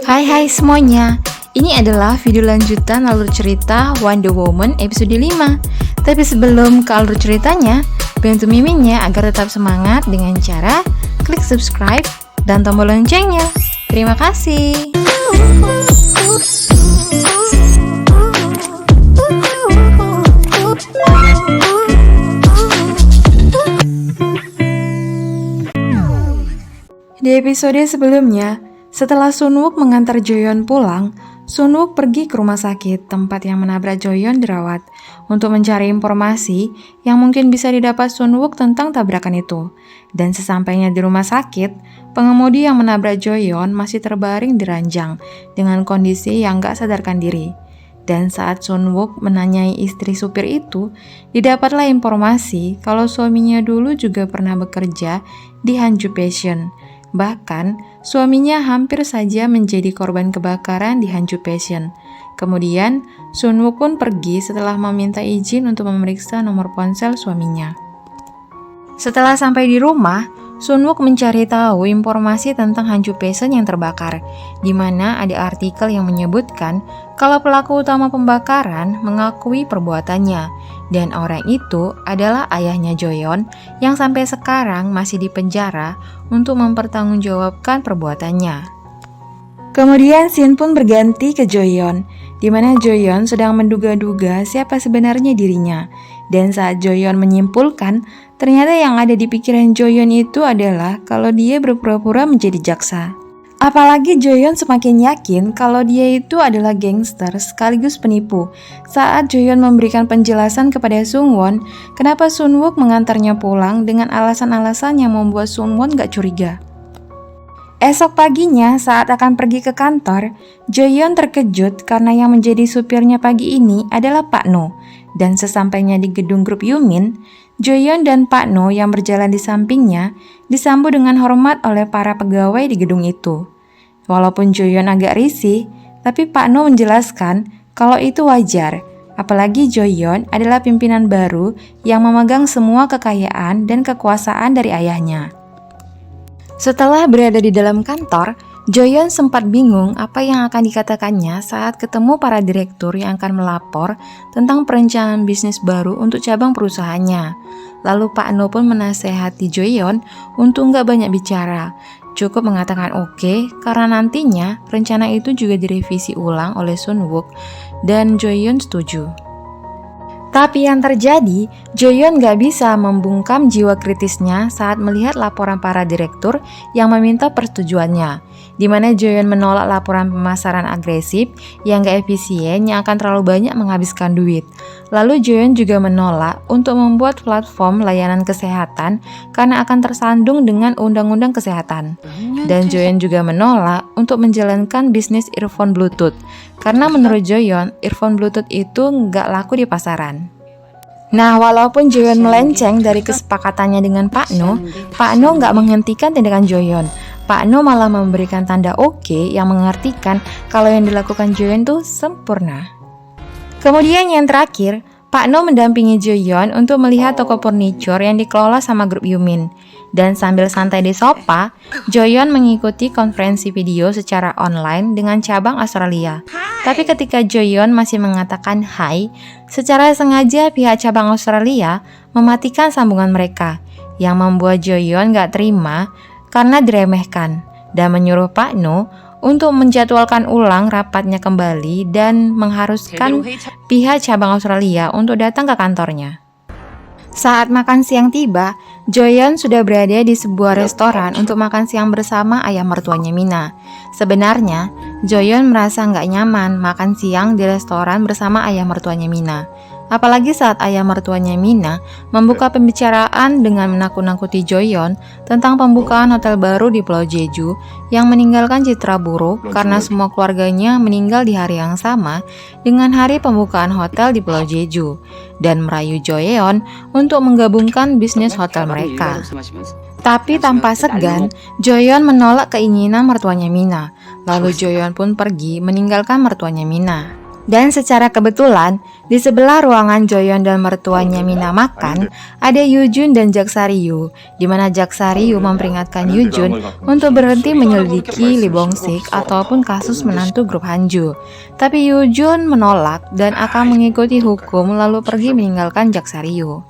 Hai semuanya, ini adalah video lanjutan alur cerita Wonder Woman episode 5. Tapi sebelum ke alur ceritanya, bantu miminnya agar tetap semangat dengan cara klik subscribe dan tombol loncengnya. Terima kasih. Di episode sebelumnya, setelah Sunwook mengantar Joyeon pulang, Sunwook pergi ke rumah sakit tempat yang menabrak Joyeon dirawat untuk mencari informasi yang mungkin bisa didapat Sunwook tentang tabrakan itu. Dan sesampainya di rumah sakit, pengemudi yang menabrak Joyeon masih terbaring di ranjang dengan kondisi yang gak sadarkan diri. Dan saat Sunwook menanyai istri supir itu, didapatlah informasi kalau suaminya dulu juga pernah bekerja di Hanju Passion. Bahkan, suaminya hampir saja menjadi korban kebakaran di Hanju Passion. Kemudian, Sunwook pun pergi setelah meminta izin untuk memeriksa nomor ponsel suaminya. Setelah sampai di rumah, Sunwook mencari tahu informasi tentang Hanju Passion yang terbakar, di mana ada artikel yang menyebutkan kalau pelaku utama pembakaran mengakui perbuatannya, dan orang itu adalah ayahnya Joyeon yang sampai sekarang masih dipenjara untuk mempertanggungjawabkan perbuatannya. Kemudian scene pun berganti ke Joyeon, di mana Joyeon sedang menduga-duga siapa sebenarnya dirinya. Dan saat Joyeon menyimpulkan, ternyata yang ada di pikiran Joyeon itu adalah kalau dia berpura-pura menjadi jaksa. Apalagi Joyeon semakin yakin kalau dia itu adalah gangster sekaligus penipu. Saat Joyeon memberikan penjelasan kepada Sungwon, kenapa Sunwook mengantarnya pulang dengan alasan-alasan yang membuat Sungwon gak curiga. Esok paginya saat akan pergi ke kantor, Joyeon terkejut karena yang menjadi supirnya pagi ini adalah Pak No. Dan sesampainya di gedung grup Yumin, Joyeon dan Pak No yang berjalan di sampingnya disambut dengan hormat oleh para pegawai di gedung itu. Walaupun Joyeon agak risih, tapi Pak No menjelaskan kalau itu wajar. Apalagi Joyeon adalah pimpinan baru yang memegang semua kekayaan dan kekuasaan dari ayahnya. Setelah berada di dalam kantor, Joyeon sempat bingung apa yang akan dikatakannya saat ketemu para direktur yang akan melapor tentang perencanaan bisnis baru untuk cabang perusahaannya. Lalu Pak No pun menasehati Joyeon untuk nggak banyak bicara, cukup mengatakan oke, karena nantinya rencana itu juga direvisi ulang oleh Sunwook dan Joyeon setuju. Tapi yang terjadi, Joyeon gak bisa membungkam jiwa kritisnya saat melihat laporan para direktur yang meminta persetujuannya, di mana Joyeon menolak laporan pemasaran agresif yang gak efisien yang akan terlalu banyak menghabiskan duit. Lalu Joyeon juga menolak untuk membuat platform layanan kesehatan karena akan tersandung dengan undang-undang kesehatan. Dan Joyeon juga menolak untuk menjalankan bisnis earphone Bluetooth karena menurut Joyeon, earphone Bluetooth itu nggak laku di pasaran. Nah, walaupun Joyeon melenceng dari kesepakatannya dengan Pak No nggak menghentikan tindakan Joyeon. Pak No malah memberikan tanda oke yang mengartikan kalau yang dilakukan Joyeon itu sempurna. Kemudian yang terakhir, Pak No mendampingi Joyeon untuk melihat toko furniture yang dikelola sama grup Yumin. Dan sambil santai di sofa, Joyeon mengikuti konferensi video secara online dengan cabang Australia. Tapi ketika Joyeon masih mengatakan hai, secara sengaja pihak cabang Australia mematikan sambungan mereka, yang membuat Joyeon gak terima karena diremehkan, dan menyuruh Pak No untuk menjadwalkan ulang rapatnya kembali dan mengharuskan pihak cabang Australia untuk datang ke kantornya. Saat makan siang tiba, Joyeon sudah berada di sebuah restoran untuk makan siang bersama ayah mertuanya Mina. Sebenarnya, Joyeon merasa nggak nyaman makan siang di restoran bersama ayah mertuanya Mina. Apalagi saat ayah mertuanya Mina membuka pembicaraan dengan menakut-nakuti Joyeon tentang pembukaan hotel baru di Pulau Jeju yang meninggalkan citra buruk karena semua keluarganya meninggal di hari yang sama dengan hari pembukaan hotel di Pulau Jeju, dan merayu Joyeon untuk menggabungkan bisnis hotel mereka. Tapi tanpa segan, Joyeon menolak keinginan mertuanya Mina. Lalu Joyeon pun pergi meninggalkan mertuanya Mina. Dan secara kebetulan, Di sebelah ruangan Joyeon dan mertuanya Mina makan, ada Yujun dan Jaksariyu, di mana Jaksariyu memperingatkan Yujun untuk berhenti menyelidiki Lee Bong-sik ataupun kasus menantu grup Hanju. Tapi Yujun menolak dan akan mengikuti hukum lalu pergi meninggalkan Jaksariyu.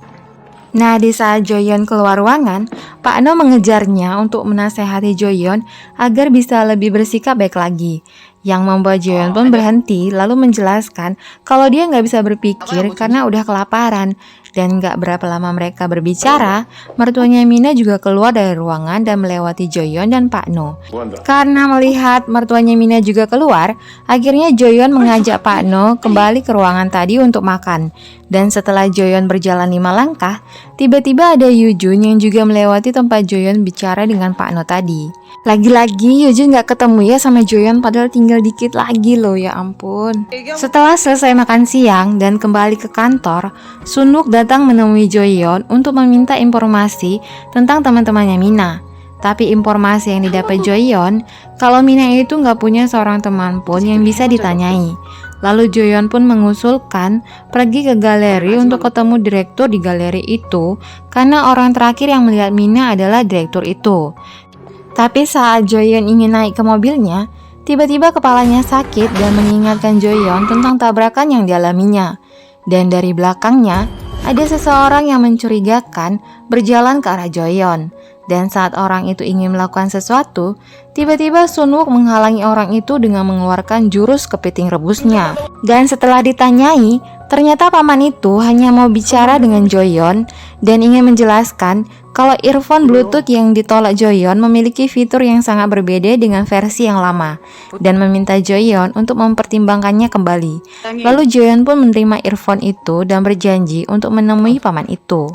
Nah, di saat Joyeon keluar ruangan, Pak No mengejarnya untuk menasehati Joyeon agar bisa lebih bersikap baik lagi. Yang membuat Joyeon pun berhenti lalu menjelaskan kalau dia nggak bisa berpikir karena udah kelaparan. Dan nggak berapa lama mereka berbicara, mertuanya Mina juga keluar dari ruangan dan melewati Joyeon dan Pak No. Karena melihat mertuanya Mina juga keluar, akhirnya Joyeon mengajak Pak No kembali ke ruangan tadi untuk makan. Dan setelah Joyeon berjalan 5 langkah, tiba-tiba ada Yujun yang juga melewati tempat Joyeon bicara dengan Pak No tadi. Lagi-lagi Yujun gak ketemu ya sama Joyeon padahal tinggal dikit lagi loh, ya ampun. Setelah selesai makan siang dan kembali ke kantor, Sunwook datang menemui Joyeon untuk meminta informasi tentang teman-temannya Mina. Tapi informasi yang didapat Joyeon, kalau Mina itu gak punya seorang teman pun yang bisa ditanyai. Lalu Joyeon pun mengusulkan pergi ke galeri untuk ketemu direktur di galeri itu karena orang terakhir yang melihat Mina adalah direktur itu. Tapi saat Joyeon ingin naik ke mobilnya, tiba-tiba kepalanya sakit dan mengingatkan Joyeon tentang tabrakan yang dialaminya. Dan dari belakangnya, ada seseorang yang mencurigakan berjalan ke arah Joyeon. Dan saat orang itu ingin melakukan sesuatu, tiba-tiba Sunwook menghalangi orang itu dengan mengeluarkan jurus kepiting rebusnya. Dan setelah ditanyai, ternyata paman itu hanya mau bicara dengan Joyeon dan ingin menjelaskan kalau earphone Bluetooth yang ditolak Joyeon memiliki fitur yang sangat berbeda dengan versi yang lama dan meminta Joyeon untuk mempertimbangkannya kembali. Lalu Joyeon pun menerima earphone itu dan berjanji untuk menemui paman itu.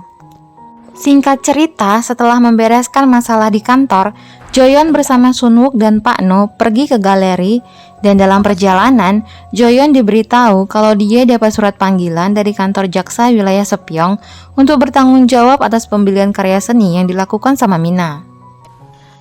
Singkat cerita, setelah membereskan masalah di kantor, Joyeon bersama Sunwook dan Pak No pergi ke galeri dan dalam perjalanan, Joyeon diberitahu kalau dia dapat surat panggilan dari kantor jaksa wilayah Sepyong untuk bertanggung jawab atas pembelian karya seni yang dilakukan sama Mina.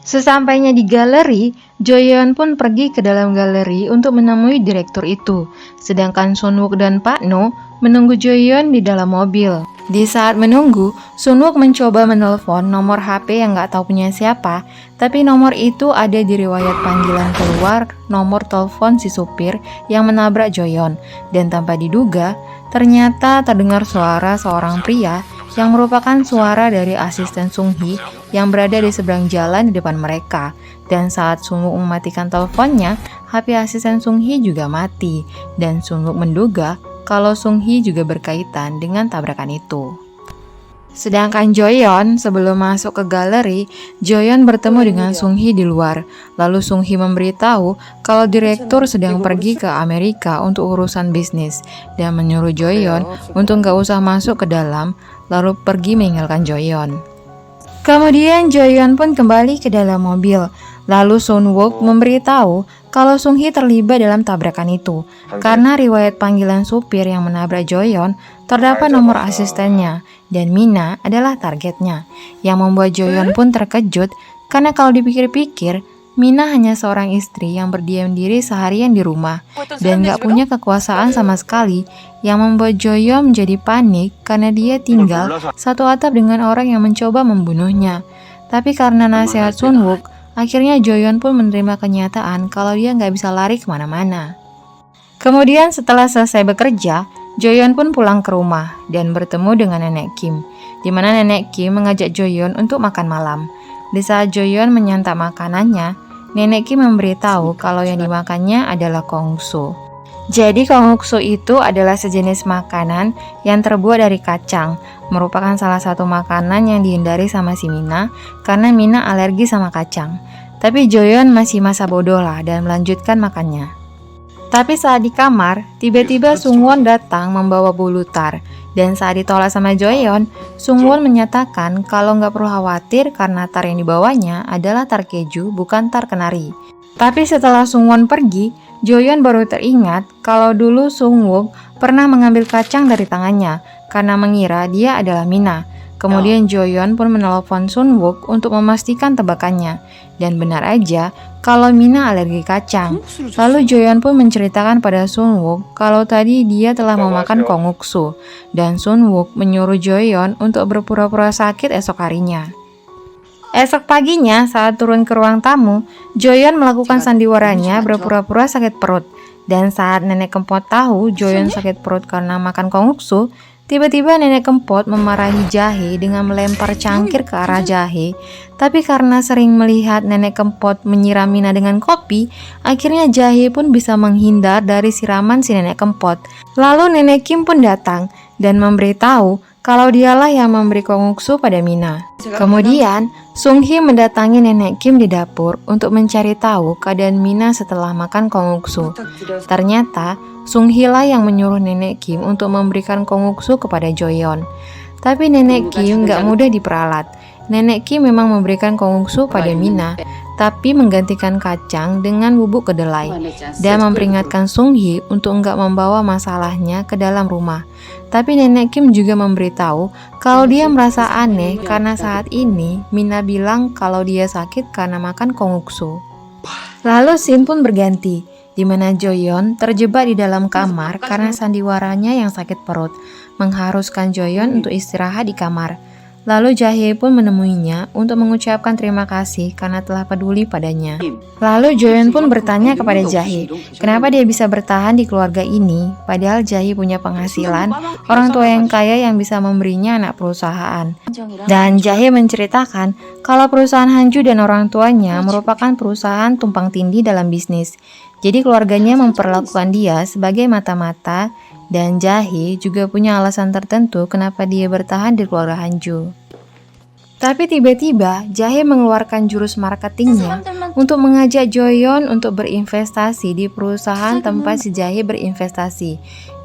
Sesampainya di galeri, Joyeon pun pergi ke dalam galeri untuk menemui direktur itu, sedangkan Sunwook dan Pak No menunggu Joyeon di dalam mobil. Di saat menunggu, Sunwook mencoba menelpon nomor HP yang gak tahu punya siapa, tapi nomor itu ada di riwayat panggilan keluar nomor telepon si supir yang menabrak Joyeon. Dan tanpa diduga, ternyata terdengar suara seorang pria yang merupakan suara dari asisten Sung-hee yang berada di seberang jalan di depan mereka. Dan saat Sunwook mematikan teleponnya, HP asisten Sung-hee juga mati. Dan Sunwook menduga kalau Sung-hee juga berkaitan dengan tabrakan itu. Sedangkan Joyeon sebelum masuk ke galeri, Joyeon bertemu dengan Sung-hee di luar. Lalu Sung-hee memberitahu kalau direktur sedang pergi ke Amerika untuk urusan bisnis dan menyuruh Joyeon untuk gak usah masuk ke dalam, lalu pergi meninggalkan Joyeon. Kemudian Joyeon pun kembali ke dalam mobil. Lalu Sunwook memberitahu kalau Sung-hee terlibat dalam tabrakan itu karena riwayat panggilan supir yang menabrak Joyeon terdapat nomor asistennya dan Mina adalah targetnya, yang membuat Joyeon pun terkejut karena kalau dipikir-pikir Mina hanya seorang istri yang berdiam diri seharian di rumah dan gak punya kekuasaan sama sekali, yang membuat Joyeon menjadi panik karena dia tinggal satu atap dengan orang yang mencoba membunuhnya. Tapi karena nasihat Sunwook, akhirnya Joyeon pun menerima kenyataan kalau dia nggak bisa lari kemana-mana. Kemudian setelah selesai bekerja, Joyeon pun pulang ke rumah dan bertemu dengan Nenek Kim, di mana Nenek Kim mengajak Joyeon untuk makan malam. Di saat Joyeon menyantap makanannya, Nenek Kim memberitahu kalau yang dimakannya adalah kongsu. Jadi kongsu itu adalah sejenis makanan yang terbuat dari kacang, merupakan salah satu makanan yang dihindari sama si Mina karena Mina alergi sama kacang. Tapi Joyeon masih masa bodoh lah dan melanjutkan makannya. Tapi saat di kamar, tiba-tiba Sungwon datang membawa bulu tar. Dan saat ditolak sama Joyeon, Sungwon menyatakan kalau nggak perlu khawatir karena tar yang dibawanya adalah tar keju, bukan tar kenari. Tapi setelah Sungwon pergi, Joyeon baru teringat kalau dulu Sungwook pernah mengambil kacang dari tangannya karena mengira dia adalah Mina. Kemudian Joyeon pun menelpon Sunwook untuk memastikan tebakannya. Dan benar aja, kalau Mina alergi kacang. Lalu Joyeon pun menceritakan pada Sunwook kalau tadi dia telah memakan konguksu, dan Sunwook menyuruh Joyeon untuk berpura-pura sakit esok harinya. Esok paginya saat turun ke ruang tamu, Joyeon melakukan sandiwaranya berpura-pura sakit perut. Dan saat nenek Kempot tahu Joyeon sakit perut karena makan konguksu, tiba-tiba nenek Kempot memarahi Jahe dengan melempar cangkir ke arah Jahe. Tapi karena sering melihat nenek Kempot menyiram Mina dengan kopi, akhirnya Jahe pun bisa menghindar dari siraman si nenek Kempot. Lalu nenek Kim pun datang dan memberitahu kalau dialah yang memberi konguksu pada Mina. Kemudian, Sung Hee mendatangi nenek Kim di dapur untuk mencari tahu keadaan Mina setelah makan konguksu. Ternyata, Sung Hee lah yang menyuruh nenek Kim untuk memberikan konguksu kepada Joyeon. Tapi nenek Kim gak mudah diperalat. Nenek Kim memang memberikan konguksu pada Mina, tapi menggantikan kacang dengan bubuk kedelai dan memperingatkan Sung Hee untuk enggak membawa masalahnya ke dalam rumah. Tapi nenek Kim juga memberitahu kalau dia merasa aneh karena saat ini Mina bilang kalau dia sakit karena makan konguksu. Lalu scene pun berganti, di mana Joyeon terjebak di dalam kamar karena sandiwaranya yang sakit perut, mengharuskan Joyeon untuk istirahat di kamar. Lalu Jahe pun menemuinya untuk mengucapkan terima kasih karena telah peduli padanya. Lalu Joyeon pun bertanya kepada Jahe, kenapa dia bisa bertahan di keluarga ini, padahal Jahe punya penghasilan, orang tua yang kaya yang bisa memberinya anak perusahaan. Dan Jahe menceritakan kalau perusahaan Hanju dan orang tuanya merupakan perusahaan tumpang tindih dalam bisnis. Jadi keluarganya memperlakukan dia sebagai mata-mata, dan Jahe juga punya alasan tertentu kenapa dia bertahan di keluarga Hanju. Tapi tiba-tiba Jahe mengeluarkan jurus marketingnya untuk mengajak Joyeon untuk berinvestasi di perusahaan tempat si Jahe berinvestasi,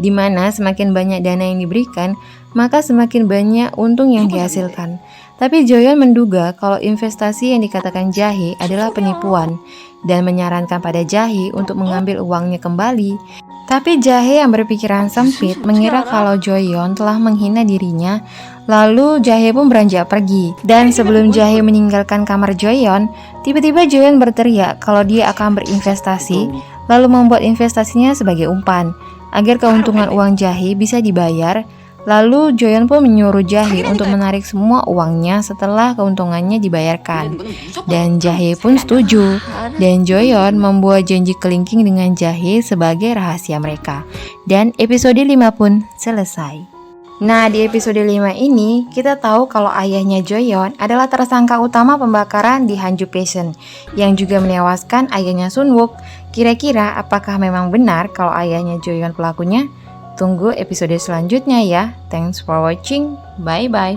di mana semakin banyak dana yang diberikan, maka semakin banyak untung yang dihasilkan. Tapi Joyeon menduga kalau investasi yang dikatakan Jahe adalah penipuan dan menyarankan pada Jahe untuk mengambil uangnya kembali. Tapi Jahe yang berpikiran sempit mengira kalau Joyeon telah menghina dirinya. Lalu Jahe pun beranjak pergi. Dan sebelum Jahe meninggalkan kamar Joyeon, tiba-tiba Joyeon berteriak kalau dia akan berinvestasi, lalu membuat investasinya sebagai umpan agar keuntungan uang Jahe bisa dibayar. Lalu Joyeon pun menyuruh Jahe untuk menarik semua uangnya setelah keuntungannya dibayarkan. Dan Jahe pun setuju. Dan Joyeon membuat janji kelingking dengan Jahe sebagai rahasia mereka. Dan episode 5 pun selesai. Nah, di episode 5 ini kita tahu kalau ayahnya Joyeon adalah tersangka utama pembakaran di Hanju Prison yang juga menewaskan ayahnya Sunwook. Kira-kira apakah memang benar kalau ayahnya Joyeon pelakunya? Tunggu episode selanjutnya ya. Thanks for watching. Bye-bye.